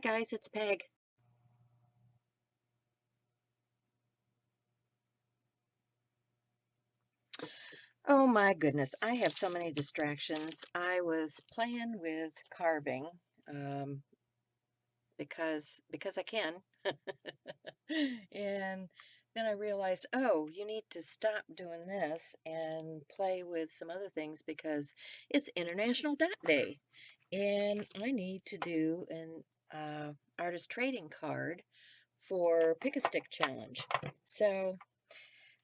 guys, it's Peg. Oh my goodness, I have so many distractions. I was playing with carving um, because I can. And then I realized, oh, you need to stop doing this and play with some other things because it's International Dot Day. And I need to do an artist trading card for Pick a Stick Challenge. So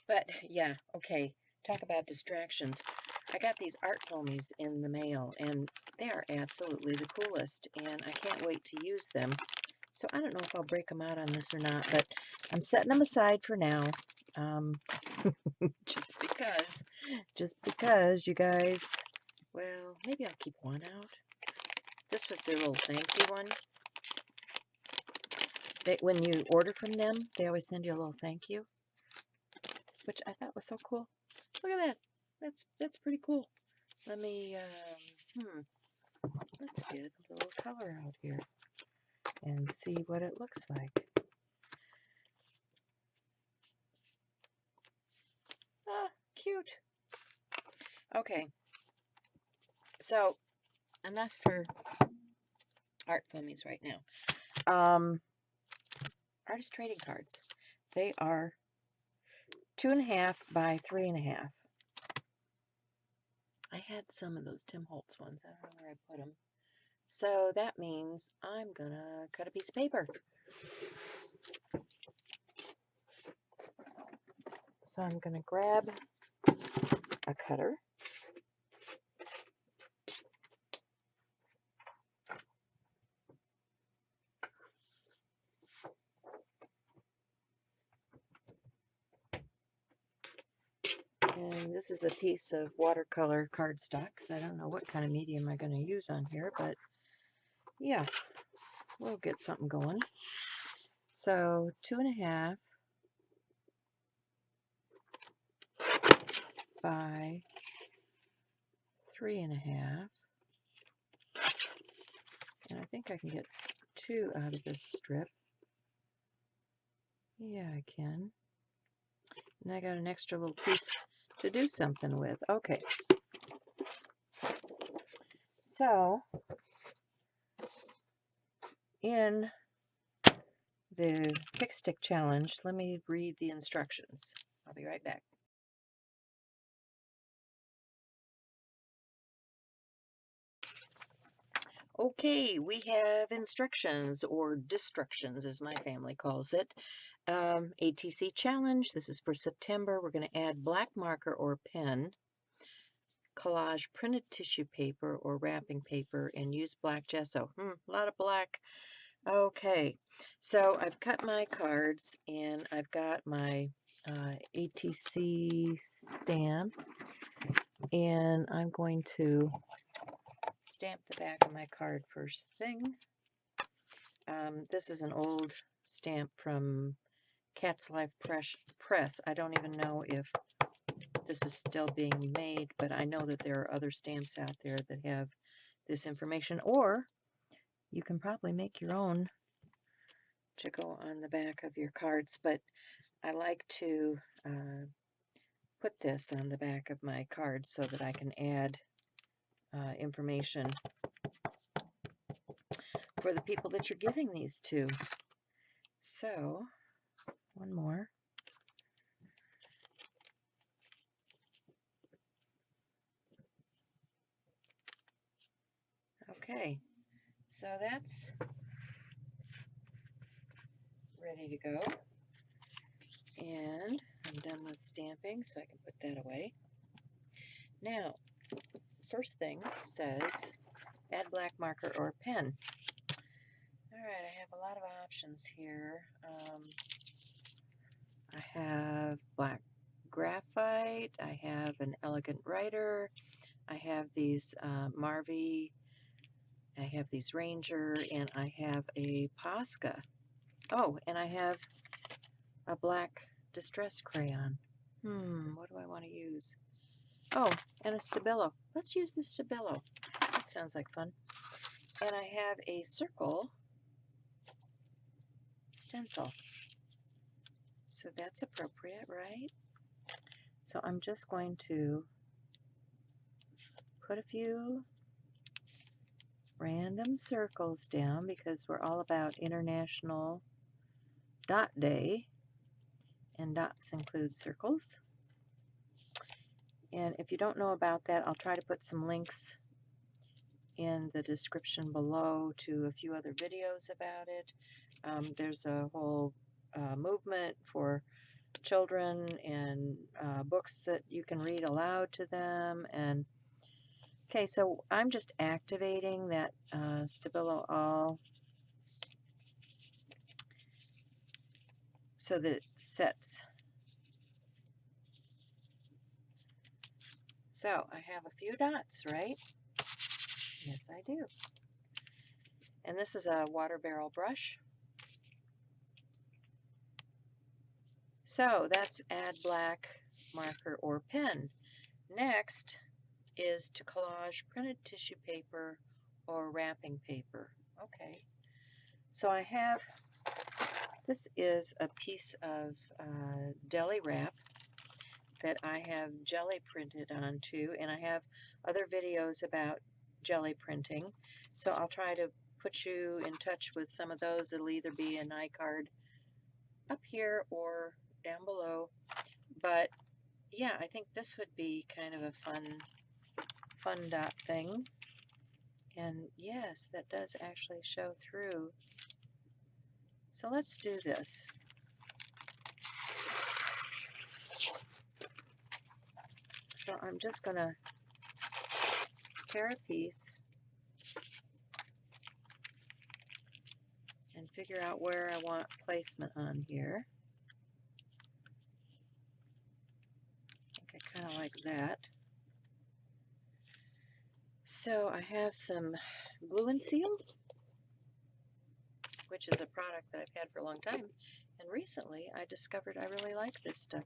but yeah, okay. Talk about distractions. I got these art foamies in the mail, and they are absolutely the coolest, and I can't wait to use them. So I don't know if I'll break them out on this or not, but I'm setting them aside for now. Um, just because, you guys. Well, maybe I'll keep one out. This was their little thank you one. When you order from them, they always send you a little thank you, which I thought was so cool. Look at that. That's pretty cool. Let me, let's get a little color out here and see what it looks like. Ah, cute. Okay, so enough for art foamies right now. Artist trading cards. They are 2.5 by 3.5. I had some of those Tim Holtz ones. I don't know where I put them. So that means I'm gonna cut a piece of paper. So I'm gonna grab a cutter. And this is a piece of watercolor cardstock because I don't know what kind of medium I'm going to use on here, but yeah, we'll get something going. So 2.5 by 3.5, and I think I can get 2 out of this strip. Yeah, I can. And I got an extra little piece to do something with. Okay. So in the Pick Stick Challenge, let me read the instructions. I'll be right back. Okay, we have instructions, or destructions as my family calls it. ATC challenge. This is for September. We're going to add black marker or pen, collage printed tissue paper or wrapping paper, and use black gesso. A lot of black. Okay, so I've cut my cards and I've got my ATC stamp, and I'm going to stamp the back of my card first thing. This is an old stamp from Cat's Life Press. I don't even know if this is still being made, but I know that there are other stamps out there that have this information, or you can probably make your own to go on the back of your cards, but I like to put this on the back of my cards so that I can add information for the people that you're giving these to. So, one more. Okay, so that's ready to go. And I'm done with stamping, so I can put that away. Now, first thing says add black marker or pen. All right, I have a lot of options here. I have black graphite, I have an elegant writer, I have these Marvy, I have these Ranger, and I have a Posca. Oh, and I have a black distress crayon. What do I want to use? Oh, and a Stabilo. Let's use the Stabilo. That sounds like fun. And I have a circle stencil. So that's appropriate, right? So I'm just going to put a few random circles down because we're all about International Dot Day, and dots include circles. And if you don't know about that, I'll try to put some links in the description below to a few other videos about it. There's a whole movement for children and books that you can read aloud to them. And okay, so I'm just activating that Stabilo All so that it sets. So I have a few dots, right? Yes, I do. And this is a water barrel brush. So that's add black marker or pen. Next is to collage printed tissue paper or wrapping paper. Okay. So I have, this is a piece of deli wrap that I have jelly printed onto, and I have other videos about jelly printing. So I'll try to put you in touch with some of those. It'll either be an iCard up here or down below. But yeah, I think this would be kind of a fun dot thing. And yes, that does actually show through. So let's do this. So I'm just going to tear a piece and figure out where I want placement on here. I think I kind of like that. So I have some glue and seal, which is a product that I've had for a long time. And recently I discovered I really like this stuff.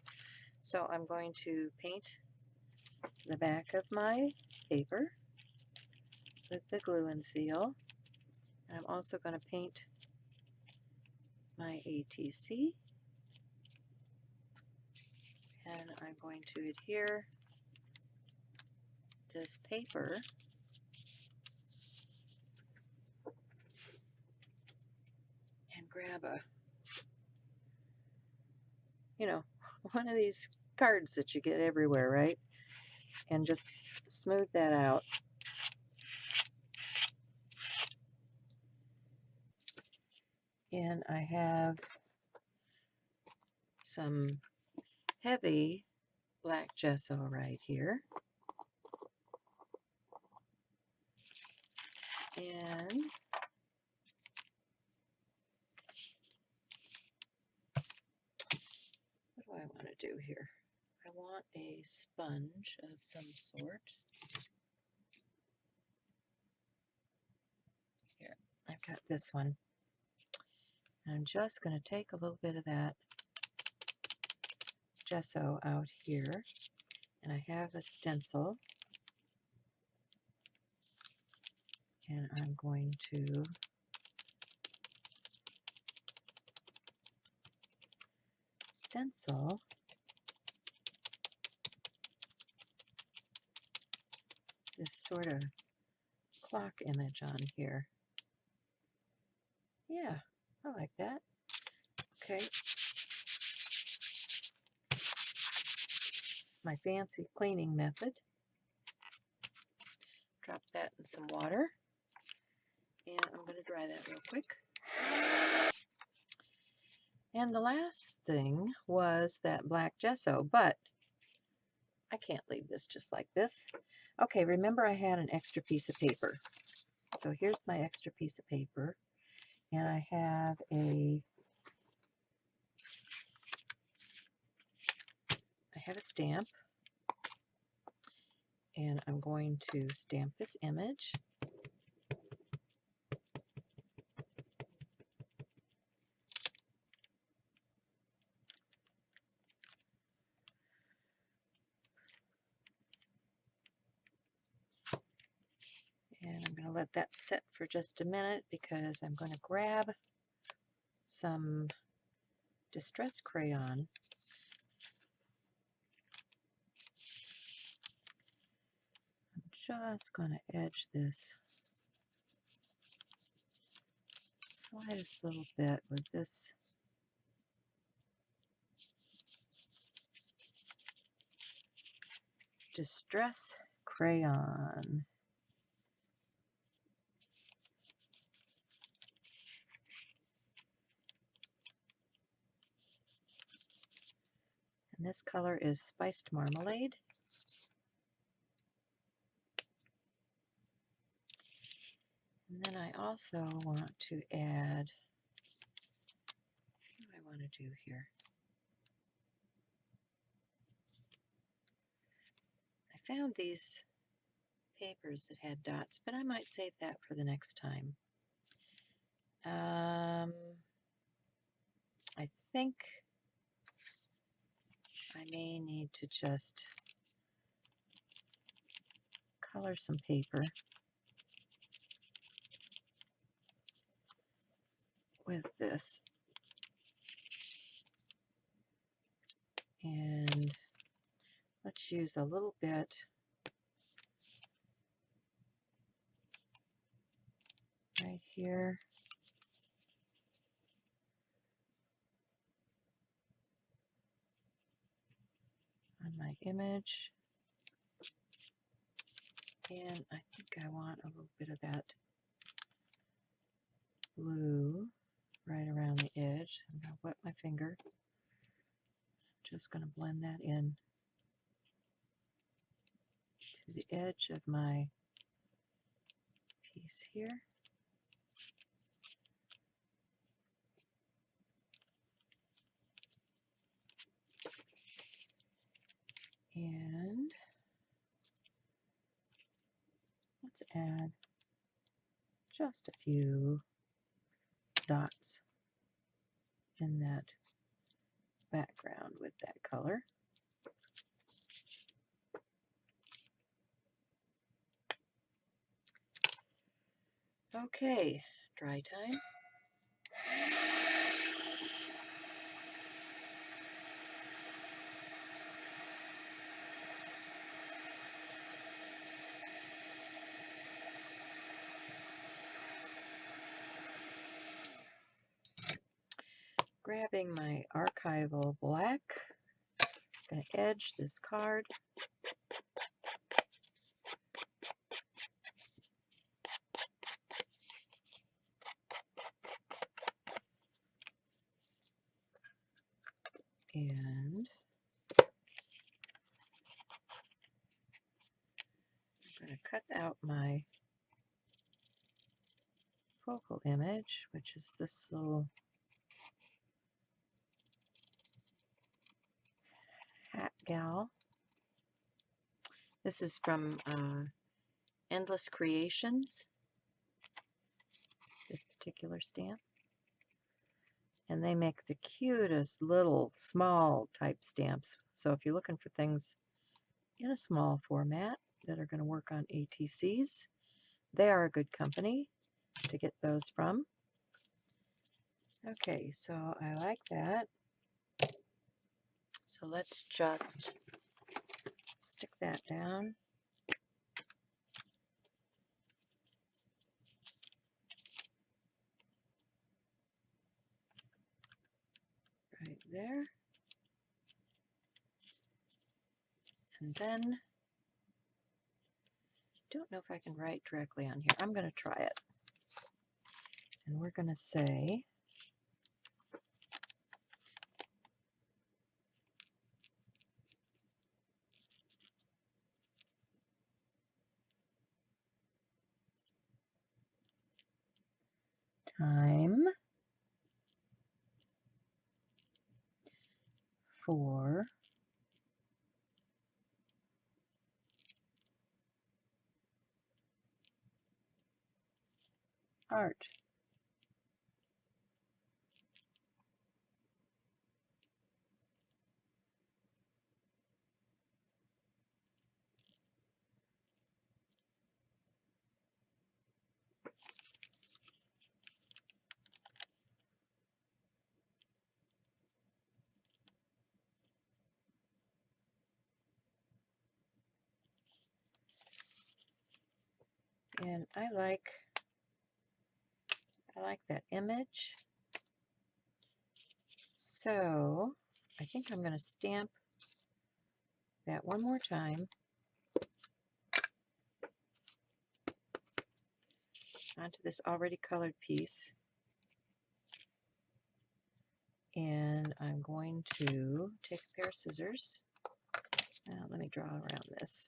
So I'm going to paint the back of my paper with the glue and seal. And I'm also going to paint my ATC. And I'm going to adhere this paper and grab a, one of these cards that you get everywhere, right? And just smooth that out. And I have some heavy black gesso right here. And what do I want to do here? I want a sponge of some sort. Here, I've got this one. And I'm just going to take a little bit of that gesso out here. And I have a stencil. And I'm going to stencil this sort of clock image on here. Yeah, I like that. Okay. My fancy cleaning method. Drop that in some water. And I'm going to dry that real quick. And the last thing was that black gesso, but I can't leave this just like this. Okay, remember I had an extra piece of paper. So here's my extra piece of paper. And I have a stamp. And I'm going to stamp this image. And I'm going to let that set for just a minute because I'm going to grab some Distress crayon. I'm just going to edge this slightest little bit with this Distress crayon. And this color is Spiced Marmalade. And then I also want to add, what do I want to do here? I found these papers that had dots, but I might save that for the next time. I think I may need to just color some paper with this. And let's use a little bit right here. On my image. And I think I want a little bit of that blue right around the edge. I'm going to wet my finger. Just going to blend that in to the edge of my piece here. And let's add just a few dots in that background with that color. Okay, dry time. Grabbing my archival black, I'm going to edge this card. And I'm going to cut out my focal image, which is this little hat gal. This is from Endless Creations, this particular stamp. And they make the cutest little small type stamps. So if you're looking for things in a small format that are going to work on ATCs, they are a good company to get those from. Okay, so I like that. So let's just stick that down. Right there. And then, don't know if I can write directly on here. I'm going to try it. And we're going to say, time for art. And I like that image. So I think I'm going to stamp that one more time onto this already colored piece. And I'm going to take a pair of scissors. Now let me draw around this.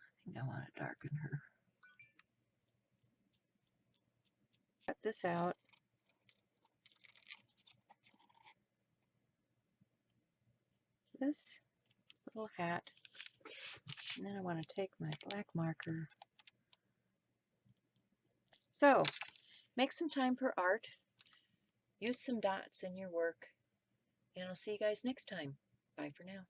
I think I want to darken her. Cut this out. This little hat. And then I want to take my black marker. So, make some time for art. Use some dots in your work. And I'll see you guys next time. Bye for now.